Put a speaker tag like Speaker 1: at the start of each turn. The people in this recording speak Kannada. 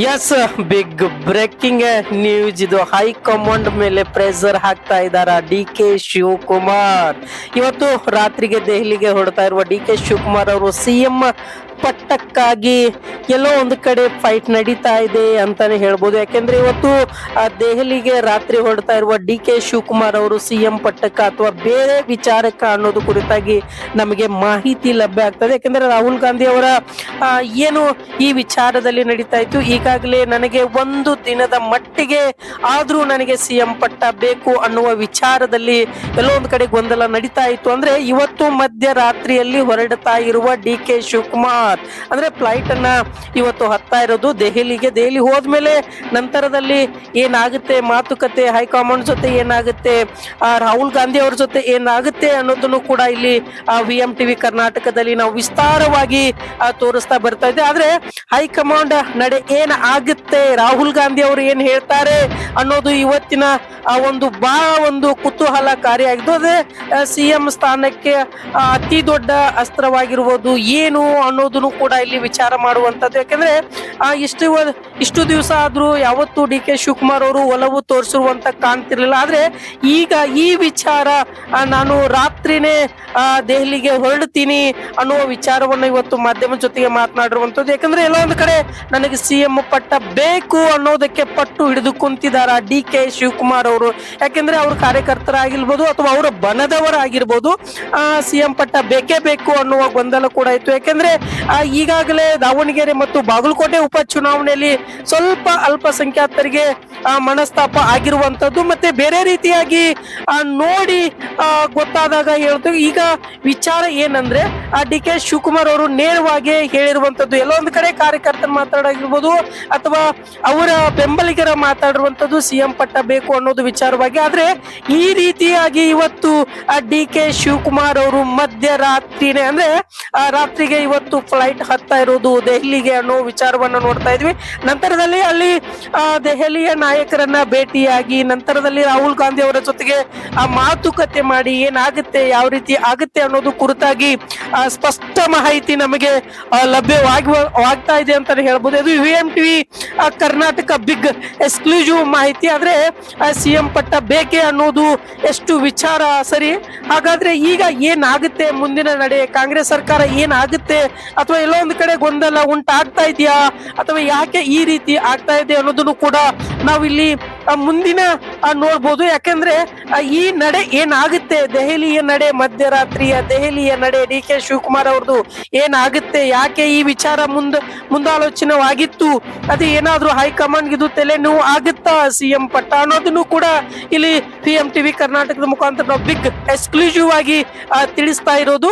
Speaker 1: ಎಸ್, ಬಿಗ್ ಬ್ರೇಕಿಂಗ್ ನ್ಯೂಸ್ ಇದು. ಹೈಕಮಾಂಡ್ ಮೇಲೆ ಪ್ರೆಷರ್ ಹಾಕ್ತಾ ಇದ್ದಾರ ಡಿ ಕೆ ಶಿವಕುಮಾರ್. ಇವತ್ತು ರಾತ್ರಿಗೆ ದೆಹಲಿಗೆ ಹೊರಡ್ತಾ ಇರುವ ಡಿ ಕೆ ಶಿವಕುಮಾರ್ ಅವರು ಸಿಎಂ ಪಟ್ಟಕ್ಕಾಗಿ ಎಲ್ಲೋ ಒಂದು ಕಡೆ ಫೈಟ್ ನಡೀತಾ ಇದೆ ಅಂತಾನೆ ಹೇಳ್ಬೋದು. ಯಾಕೆಂದ್ರೆ ಇವತ್ತು ದೆಹಲಿಗೆ ರಾತ್ರಿ ಹೊರಡ್ತಾ ಇರುವ ಡಿ ಕೆ ಶಿವಕುಮಾರ್ ಅವರು ಸಿಎಂ ಪಟ್ಟಕ್ಕ ಅಥವಾ ಬೇರೆ ವಿಚಾರಕ್ಕ ಅನ್ನೋದು ಕುರಿತಾಗಿ ನಮಗೆ ಮಾಹಿತಿ ಲಭ್ಯ ಆಗ್ತದೆ. ಯಾಕೆಂದ್ರೆ ರಾಹುಲ್ ಗಾಂಧಿ ಅವರ ಏನು ಈ ವಿಚಾರದಲ್ಲಿ ನಡೀತಾ ಇತ್ತು, ಈಗಾಗಲೇ ನನಗೆ ಒಂದು ದಿನದ ಮಟ್ಟಿಗೆ ಆದ್ರೂ ನನಗೆ ಸಿಎಂ ಪಟ್ಟ ಬೇಕು ಅನ್ನುವ ವಿಚಾರದಲ್ಲಿ ಎಲ್ಲೋ ಒಂದು ಕಡೆ ಗೊಂದಲ ನಡೀತಾ ಇತ್ತು. ಅಂದ್ರೆ ಇವತ್ತು ಮಧ್ಯರಾತ್ರಿಯಲ್ಲಿ ಹೊರಡ್ತಾ ಇರುವ ಡಿ ಕೆ ಶಿವಕುಮಾರ್ ಅಂದ್ರೆ ಫ್ಲೈಟ್ ಅನ್ನ ಇವತ್ತು ಹತ್ತಾ ಇರೋದು ದೆಹಲಿಗೆ. ದೆಹಲಿ ಹೋದ್ಮೇಲೆ ನಂತರದಲ್ಲಿ ಏನಾಗುತ್ತೆ ಮಾತುಕತೆ, ಹೈಕಮಾಂಡ್ ಜೊತೆ ಏನಾಗುತ್ತೆ, ರಾಹುಲ್ ಗಾಂಧಿ ಅವ್ರ ಜೊತೆ ಏನಾಗುತ್ತೆ ಅನ್ನೋದನ್ನು ಕೂಡ ಇಲ್ಲಿ ವಿಎಂ ಟಿವಿ ಕರ್ನಾಟಕದಲ್ಲಿ ನಾವು ವಿಸ್ತಾರವಾಗಿ ತೋರಿಸ್ತಾ ಬರ್ತಾ ಇದೆ. ಆದ್ರೆ ಹೈಕಮಾಂಡ್ ನಡೆ ಏನ್ ಆಗುತ್ತೆ, ರಾಹುಲ್ ಗಾಂಧಿ ಅವರು ಏನ್ ಹೇಳ್ತಾರೆ ಅನ್ನೋದು ಇವತ್ತಿನ ಒಂದು ಕುತೂಹಲಕಾರಿಯಾಗಿದ್ದು. ಅದೇ ಸಿಎಂ ಸ್ಥಾನಕ್ಕೆ ಅತಿ ದೊಡ್ಡ ಅಸ್ತ್ರವಾಗಿರುವುದು ಏನು ಅನ್ನೋದನ್ನು ಕೂಡ ಇಲ್ಲಿ ವಿಚಾರ ಮಾಡುವಂತದ್ದು. ಯಾಕಂದ್ರೆ ಇಷ್ಟು ದಿವಸ ಆದ್ರೂ ಯಾವತ್ತು ಡಿ ಕೆ ಶಿವಕುಮಾರ್ ಅವರು ಒಲವು ತೋರಿಸಿರುವಂತ ಕಾಣ್ತಿರ್ಲಿಲ್ಲ. ಆದ್ರೆ ಈಗ ಈ ವಿಚಾರ ನಾನು ರಾತ್ರಿನೇ ದೆಹಲಿಗೆ ಹೊರಡ್ತೀನಿ ಅನ್ನುವ ವಿಚಾರವನ್ನ ಇವತ್ತು ಮಾಧ್ಯಮ ಜೊತೆಗೆ ಮಾತನಾಡಿರುವಂತದ್ದು. ಯಾಕಂದ್ರೆ ಎಲ್ಲ ಒಂದು ಕಡೆ ನನಗೆ ಸಿಎಂ ಪಟ್ಟ ಬೇಕು ಅನ್ನೋದಕ್ಕೆ ಪಟ್ಟು ಹಿಡಿದು ಕುಂತಿದಾರ ಡಿ ಕೆ ಶಿವಕುಮಾರ್ ಅವರು. ಯಾಕೆಂದ್ರೆ ಅವ್ರ ಕಾರ್ಯಕರ್ತರಾಗಿರ್ಬೋದು ಅಥವಾ ಅವರ ಬಣದವರಾಗಿರ್ಬೋದು ಸಿಎಂ ಪಟ್ಟ ಬೇಕೇ ಬೇಕು ಅನ್ನುವ ಗೊಂದಲ ಕೂಡ ಇತ್ತು. ಯಾಕೆಂದ್ರೆ ಈಗಾಗಲೇ ದಾವಣಗೆರೆ ಮತ್ತು ಬಾಗಲಕೋಟೆ ಉಪಚುನಾವಣೆಯಲ್ಲಿ ಸ್ವಲ್ಪ ಅಲ್ಪಸಂಖ್ಯಾತರಿಗೆ ಮನಸ್ತಾಪ ಆಗಿರುವಂತದ್ದು ಮತ್ತೆ ಬೇರೆ ರೀತಿಯಾಗಿ ನೋಡಿ ಗೊತ್ತಾದಾಗ ಹೇಳ್ತೀವಿ. ಈಗ ವಿಚಾರ ಏನಂದ್ರೆ ಡಿ ಕೆ ಶಿವಕುಮಾರ್ ಅವರು ನೇರವಾಗಿ ಹೇಳಿರುವಂತದ್ದು, ಎಲ್ಲೋ ಒಂದು ಕಡೆ ಕಾರ್ಯಕರ್ತರ ಮಾತಾಡಾಗಿರ್ಬೋದು ಅಥವಾ ಅವರ ಬೆಂಬಲಿಗರ ಮಾತಾಡಿರುವಂತದ್ದು ಸಿಎಂ ಪಟ್ಟ ಬೇಕು ಅನ್ನೋದು ವಿಚಾರವಾಗಿ. ಆದ್ರೆ ಈ ರೀತಿಯಾಗಿ ಇವತ್ತು ಡಿ ಕೆ ಶಿವಕುಮಾರ್ ಅವರು ಮಧ್ಯರಾತ್ರಿನೇ ಅಂದ್ರೆ ರಾತ್ರಿಗೆ ಇವತ್ತು ಫ್ಲೈಟ್ ಹತ್ತಾ ಇರೋದು ದೆಹಲಿಗೆ ಅನ್ನೋ ವಿಚಾರವನ್ನ ನೋಡ್ತಾ ಇದ್ವಿ. ನಂತರದಲ್ಲಿ ಅಲ್ಲಿ ದೆಹಲಿಯ ನಾಯಕರನ್ನ ಭೇಟಿಯಾಗಿ ನಂತರದಲ್ಲಿ ರಾಹುಲ್ ಗಾಂಧಿ ಅವರ ಜೊತೆಗೆ ಮಾತುಕತೆ ಮಾಡಿ ಏನಾಗುತ್ತೆ ಯಾವ ರೀತಿ ಆಗುತ್ತೆ ಅನ್ನೋದು ಕುರಿತಾಗಿ ಸ್ಪಷ್ಟ ಮಾಹಿತಿ ನಮಗೆ ಲಭ್ಯವಾಗ್ತಾ ಇದೆ ಅಂತಾನೆ ಹೇಳ್ಬೋದು. ಅದು VM TV Karnataka big exclusive ಮಾಹಿತಿ. ಆದ್ರೆ ಸಿಎಂ ಪಟ್ಟ ಬೇಕೆ ಅನ್ನೋದು ಎಷ್ಟು ವಿಚಾರ ಸರಿ. ಹಾಗಾದ್ರೆ ಈಗ ಏನಾಗುತ್ತೆ ಮುಂದಿನ ನಡೆ, ಕಾಂಗ್ರೆಸ್ ಸರ್ಕಾರ ಏನಾಗುತ್ತೆ ಅಥವಾ ಎಲ್ಲೋ ಒಂದು ಕಡೆ ಗೊಂದಲ ಉಂಟಾಗ್ತಾ ಇದೆಯಾ ಅಥವಾ ಯಾಕೆ ಈ ರೀತಿ ಆಗ್ತಾ ಇದೆ ಅನ್ನೋದನ್ನು ಕೂಡ ನಾವಿಲ್ಲಿ ಮುಂದಿನ ನೋಡ್ಬೋದು. ಯಾಕೆಂದ್ರೆ ಈ ನಡೆ ಏನಾಗುತ್ತೆ, ದೆಹಲಿಯ ನಡೆ, ಮಧ್ಯರಾತ್ರಿಯ ದೆಹಲಿಯ ನಡೆ, ಡಿ ಕೆ ಶಿವಕುಮಾರ್ ಅವ್ರದ್ದು ಏನಾಗುತ್ತೆ, ಯಾಕೆ ಈ ವಿಚಾರ ಮುಂದಾಲೋಚನೆವಾಗಿತ್ತು, ಅದು ಏನಾದ್ರೂ ಹೈಕಮಾಂಡ್ ಇದು ತಲೆನೋವು ಆಗುತ್ತಾ ಸಿಎಂ ಪಟ್ಟ ಅನ್ನೋದನ್ನು ಕೂಡ ಇಲ್ಲಿ ಪಿಎಂ ಟಿವಿ ಕರ್ನಾಟಕದ ಮುಖಾಂತರ ನಾವು ಬಿಗ್ ಎಕ್ಸ್ಕ್ಲೂಸಿವ್ ಆಗಿ ತಿಳಿಸ್ತಾ ಇರೋದು.